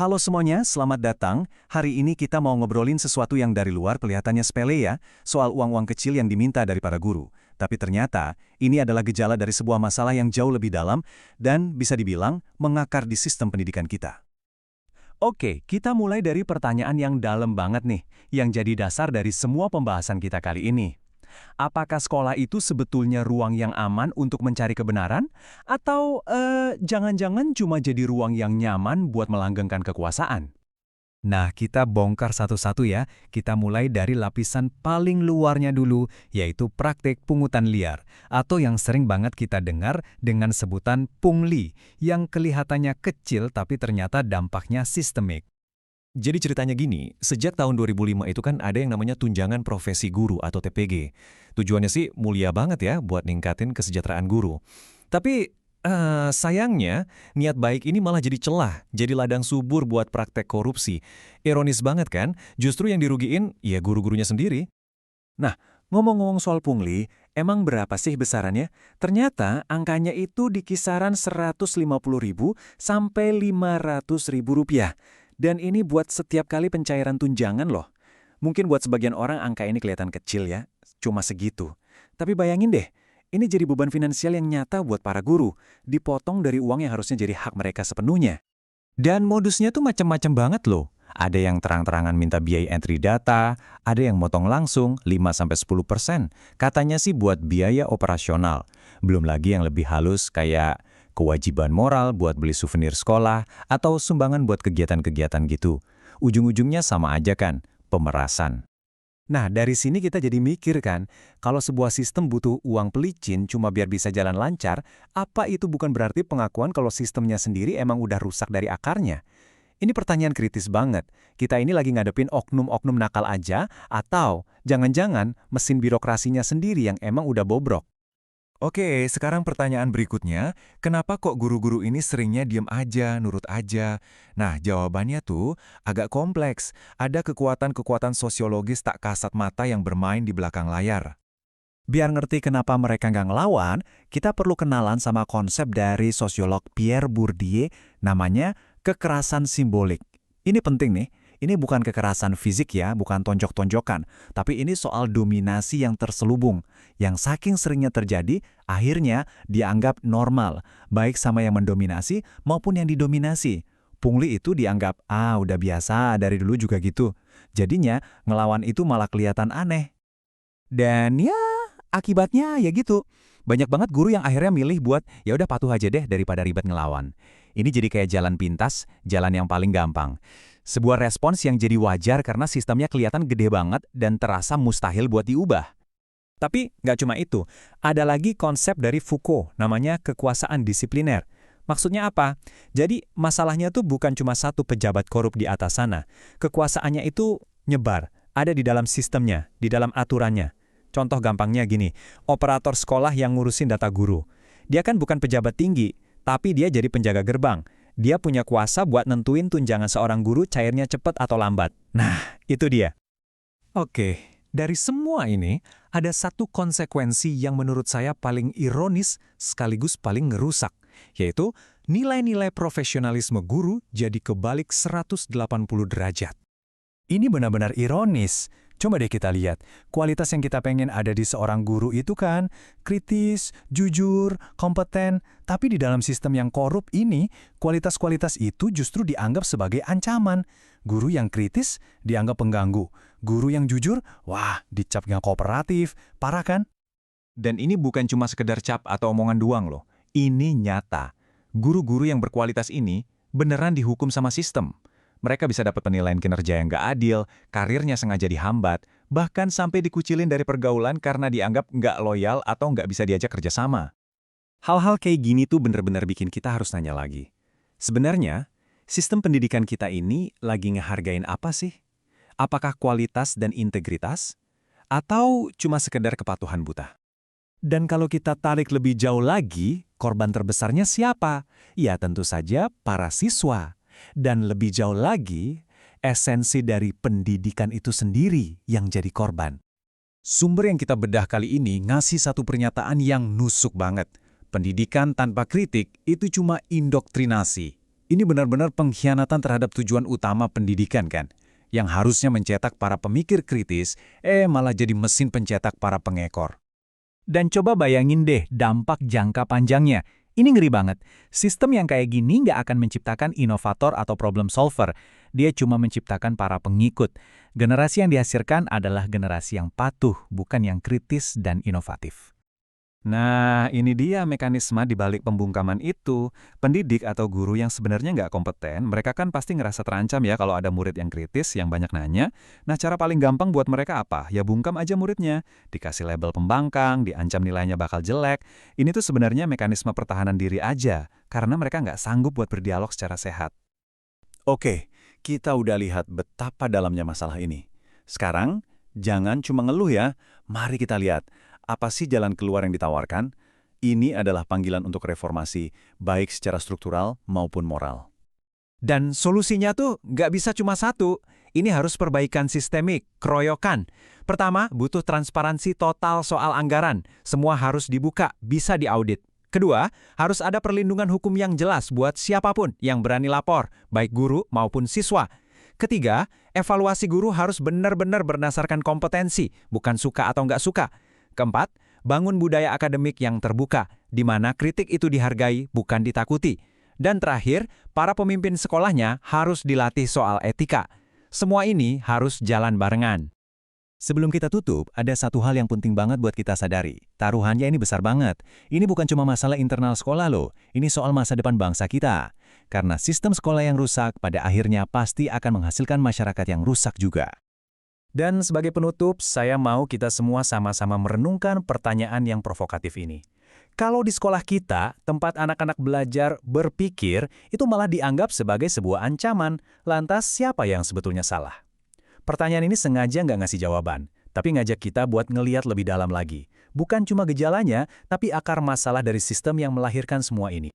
Halo semuanya, selamat datang. Hari ini kita mau ngobrolin sesuatu yang dari luar kelihatannya sepele ya, soal uang-uang kecil yang diminta dari para guru. Tapi ternyata, ini adalah gejala dari sebuah masalah yang jauh lebih dalam dan bisa dibilang mengakar di sistem pendidikan kita. Oke, kita mulai dari pertanyaan yang dalam banget nih, yang jadi dasar dari semua pembahasan kita kali ini. Apakah sekolah itu sebetulnya ruang yang aman untuk mencari kebenaran? Atau jangan-jangan cuma jadi ruang yang nyaman buat melanggengkan kekuasaan? Nah, kita bongkar satu-satu ya. Kita mulai dari lapisan paling luarnya dulu, yaitu praktik pungutan liar, atau yang sering banget kita dengar dengan sebutan pungli, yang kelihatannya kecil tapi ternyata dampaknya sistemik. Jadi ceritanya gini, sejak tahun 2005 itu kan ada yang namanya tunjangan profesi guru atau TPG. Tujuannya sih mulia banget ya buat ningkatin kesejahteraan guru. Tapi sayangnya niat baik ini malah jadi celah, jadi ladang subur buat praktek korupsi. Ironis banget kan, justru yang dirugiin ya guru-gurunya sendiri. Nah, ngomong-ngomong soal pungli, emang berapa sih besarannya? Ternyata angkanya itu di kisaran 150.000 sampai 500.000 rupiah. Dan ini buat setiap kali pencairan tunjangan loh. Mungkin buat sebagian orang angka ini kelihatan kecil ya, cuma segitu. Tapi bayangin deh, ini jadi beban finansial yang nyata buat para guru, dipotong dari uang yang harusnya jadi hak mereka sepenuhnya. Dan modusnya tuh macam-macam banget loh. Ada yang terang-terangan minta biaya entry data, ada yang motong langsung 5-10%. Katanya sih buat biaya operasional. Belum lagi yang lebih halus kayak kewajiban moral buat beli souvenir sekolah atau sumbangan buat kegiatan-kegiatan gitu. Ujung-ujungnya sama aja kan, pemerasan. Nah, dari sini kita jadi mikir kan, kalau sebuah sistem butuh uang pelicin cuma biar bisa jalan lancar, apa itu bukan berarti pengakuan kalau sistemnya sendiri emang udah rusak dari akarnya? Ini pertanyaan kritis banget. Kita ini lagi ngadepin oknum-oknum nakal aja, atau jangan-jangan mesin birokrasinya sendiri yang emang udah bobrok? Oke, sekarang pertanyaan berikutnya, kenapa kok guru-guru ini seringnya diem aja, nurut aja? Nah, jawabannya tuh agak kompleks. Ada kekuatan-kekuatan sosiologis tak kasat mata yang bermain di belakang layar. Biar ngerti kenapa mereka nggak ngelawan, kita perlu kenalan sama konsep dari sosiolog Pierre Bourdieu, namanya kekerasan simbolik. Ini penting nih, ini bukan kekerasan fisik ya, bukan tonjok-tonjokan, tapi ini soal dominasi yang terselubung, yang saking seringnya terjadi, akhirnya dianggap normal, baik sama yang mendominasi maupun yang didominasi. Pungli itu dianggap, udah biasa, dari dulu juga gitu. Jadinya, ngelawan itu malah kelihatan aneh. Dan ya, akibatnya ya gitu. Banyak banget guru yang akhirnya milih buat ya udah patuh aja deh daripada ribet ngelawan. Ini jadi kayak jalan pintas, jalan yang paling gampang. Sebuah respons yang jadi wajar karena sistemnya kelihatan gede banget dan terasa mustahil buat diubah. Tapi nggak cuma itu, ada lagi konsep dari Foucault, namanya kekuasaan disipliner. Maksudnya apa? Jadi masalahnya tuh bukan cuma satu pejabat korup di atas sana. Kekuasaannya itu nyebar, ada di dalam sistemnya, di dalam aturannya. Contoh gampangnya gini, operator sekolah yang ngurusin data guru. Dia kan bukan pejabat tinggi, tapi dia jadi penjaga gerbang. Dia punya kuasa buat nentuin tunjangan seorang guru cairnya cepat atau lambat. Nah, itu dia. Oke, dari semua ini, ada satu konsekuensi yang menurut saya paling ironis sekaligus paling ngerusak, yaitu nilai-nilai profesionalisme guru jadi kebalik 180 derajat. Ini benar-benar ironis. Coba deh kita lihat, kualitas yang kita pengen ada di seorang guru itu kan kritis, jujur, kompeten, tapi di dalam sistem yang korup ini, kualitas-kualitas itu justru dianggap sebagai ancaman. Guru yang kritis dianggap pengganggu. Guru yang jujur, wah, dicap nggak kooperatif. Parah kan? Dan ini bukan cuma sekedar cap atau omongan doang loh. Ini nyata. Guru-guru yang berkualitas ini beneran dihukum sama sistem. Mereka bisa dapat penilaian kinerja yang nggak adil, karirnya sengaja dihambat, bahkan sampai dikucilin dari pergaulan karena dianggap nggak loyal atau nggak bisa diajak kerjasama. Hal-hal kayak gini tuh bener-bener bikin kita harus nanya lagi. Sebenarnya, sistem pendidikan kita ini lagi ngehargain apa sih? Apakah kualitas dan integritas? Atau cuma sekedar kepatuhan buta? Dan kalau kita tarik lebih jauh lagi, korban terbesarnya siapa? Ya tentu saja para siswa. Dan lebih jauh lagi, esensi dari pendidikan itu sendiri yang jadi korban. Sumber yang kita bedah kali ini ngasih satu pernyataan yang nusuk banget. Pendidikan tanpa kritik itu cuma indoktrinasi. Ini benar-benar pengkhianatan terhadap tujuan utama pendidikan kan? Yang harusnya mencetak para pemikir kritis, malah jadi mesin pencetak para pengekor. Dan coba bayangin deh dampak jangka panjangnya. Ini ngeri banget. Sistem yang kayak gini nggak akan menciptakan inovator atau problem solver. Dia cuma menciptakan para pengikut. Generasi yang dihasilkan adalah generasi yang patuh, bukan yang kritis dan inovatif. Nah, ini dia mekanisme di balik pembungkaman itu. Pendidik atau guru yang sebenarnya nggak kompeten, mereka kan pasti ngerasa terancam ya kalau ada murid yang kritis, yang banyak nanya. Nah, cara paling gampang buat mereka apa? Ya bungkam aja muridnya. Dikasih label pembangkang, diancam nilainya bakal jelek. Ini tuh sebenarnya mekanisme pertahanan diri aja, karena mereka nggak sanggup buat berdialog secara sehat. Oke, kita udah lihat betapa dalamnya masalah ini. Sekarang, jangan cuma ngeluh ya. Mari kita lihat. Apa sih jalan keluar yang ditawarkan? Ini adalah panggilan untuk reformasi, baik secara struktural maupun moral. Dan solusinya tuh nggak bisa cuma satu. Ini harus perbaikan sistemik, keroyokan. Pertama, butuh transparansi total soal anggaran. Semua harus dibuka, bisa diaudit. Kedua, harus ada perlindungan hukum yang jelas buat siapapun yang berani lapor, baik guru maupun siswa. Ketiga, evaluasi guru harus benar-benar berdasarkan kompetensi, bukan suka atau nggak suka. Keempat, bangun budaya akademik yang terbuka, di mana kritik itu dihargai, bukan ditakuti. Dan terakhir, para pemimpin sekolahnya harus dilatih soal etika. Semua ini harus jalan barengan. Sebelum kita tutup, ada satu hal yang penting banget buat kita sadari. Taruhannya ini besar banget. Ini bukan cuma masalah internal sekolah loh, ini soal masa depan bangsa kita. Karena sistem sekolah yang rusak pada akhirnya pasti akan menghasilkan masyarakat yang rusak juga. Dan sebagai penutup, saya mau kita semua sama-sama merenungkan pertanyaan yang provokatif ini. Kalau di sekolah kita, tempat anak-anak belajar berpikir, itu malah dianggap sebagai sebuah ancaman. Lantas siapa yang sebetulnya salah? Pertanyaan ini sengaja nggak ngasih jawaban, tapi ngajak kita buat ngeliat lebih dalam lagi. Bukan cuma gejalanya, tapi akar masalah dari sistem yang melahirkan semua ini.